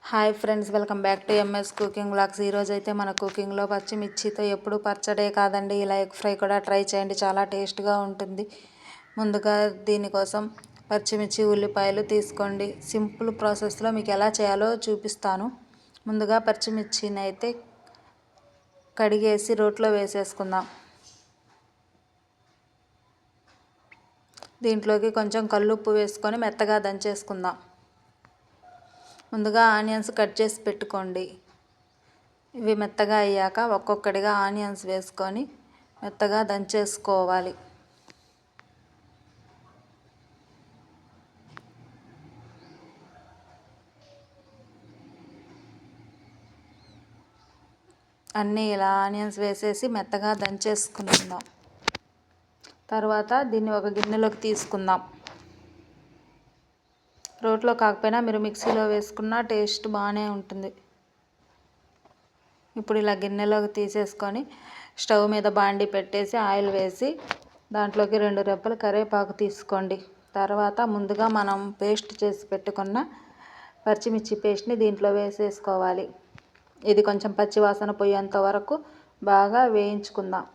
Hi friends, welcome back to MS cooking vlogs. ఈరోజు అయితే మన కుకింగ్లో పచ్చిమిర్చితో ఎప్పుడు పచ్చడే కాదండి, ఇలా ఎగ్ ఫ్రై కూడా ట్రై చేయండి, చాలా టేస్ట్గా ఉంటుంది. ముందుగా దీనికోసం పచ్చిమిర్చి, ఉల్లిపాయలు తీసుకోండి. సింపుల్ ప్రాసెస్లో మీకు ఎలా చేయాలో చూపిస్తాను. ముందుగా పచ్చిమిర్చిని అయితే కడిగేసి రోట్లో వేసేసుకుందాం. దీంట్లోకి కొంచెం కల్లుప్పు వేసుకొని మెత్తగా దంచేసుకుందాం. ముందుగా ఆనియన్స్ కట్ చేసి పెట్టుకోండి. ఇవి మెత్తగా అయ్యాక ఒక్కొక్కటిగా ఆనియన్స్ వేసుకొని మెత్తగా దంచేసుకోవాలి. అన్నీ ఇలా ఆనియన్స్ వేసేసి మెత్తగా దంచేసుకుందాం. తర్వాత దీన్ని ఒక గిన్నెలోకి తీసుకుందాం. రోట్లో కాకపోయినా మీరు మిక్సీలో వేసుకున్న టేస్ట్ బాగానే ఉంటుంది. ఇప్పుడు ఇలా గిన్నెలోకి తీసేసుకొని స్టవ్ మీద బాండి పెట్టేసి ఆయిల్ వేసి దాంట్లోకి 2 రెబ్బలు కరివేపాకు తీసుకోండి. తర్వాత ముందుగా మనం పేస్ట్ చేసి పెట్టుకున్న పచ్చిమిర్చి పేస్ట్ని దీంట్లో వేసేసుకోవాలి. ఇది కొంచెం పచ్చివాసన పోయేంత వరకు బాగా వేయించుకుందాం.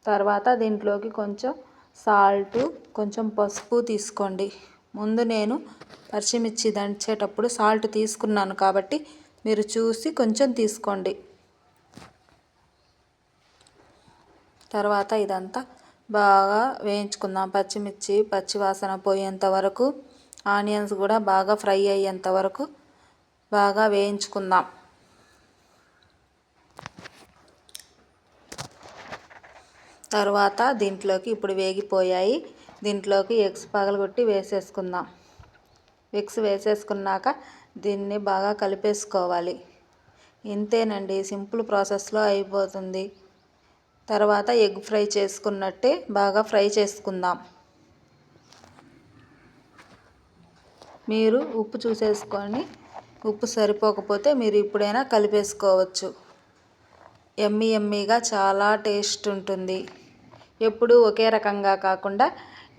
తర్వాత దీంట్లోకి కొంచెం సాల్టు, కొంచెం పసుపు తీసుకోండి. ముందు నేను పచ్చిమిర్చి దంచేటప్పుడు సాల్ట్ తీసుకున్నాను కాబట్టి మీరు చూసి కొంచెం తీసుకోండి. తర్వాత ఇదంతా బాగా వేయించుకుందాం. పచ్చిమిర్చి పచ్చివాసన పోయేంత వరకు, ఆనియన్స్ కూడా బాగా ఫ్రై అయ్యేంత వరకు బాగా వేయించుకుందాం. తర్వాత దీంట్లోకి ఇప్పుడు వేగిపోయాయి. దీంట్లోకి ఎగ్స్ పగలగొట్టి వేసేసుకుందాం. ఎగ్స్ వేసేసుకున్నాక దీన్ని బాగా కలిపేసుకోవాలి. ఇంతేనండి, సింపుల్ ప్రాసెస్లో అయిపోతుంది. తర్వాత ఎగ్ ఫ్రై చేసుకున్నట్టే బాగా ఫ్రై చేసుకుందాం. మీరు ఉప్పు చూసేసుకొని ఉప్పు సరిపోకపోతే మీరు ఇప్పుడైనా కలిపేసుకోవచ్చు. యమ్మీగా చాలా టేస్ట్ ఉంటుంది. ఎప్పుడూ ఒకే రకంగా కాకుండా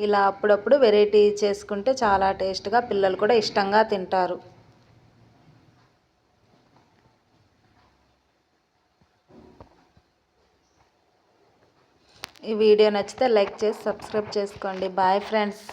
ఇలా అప్పుడప్పుడు వెరైటీ చేసుకుంటే చాలా టేస్ట్గా, పిల్లలు కూడా ఇష్టంగా తింటారు. ఈ వీడియో నచ్చితే లైక్ చేసి సబ్స్క్రైబ్ చేసుకోండి. Bye friends.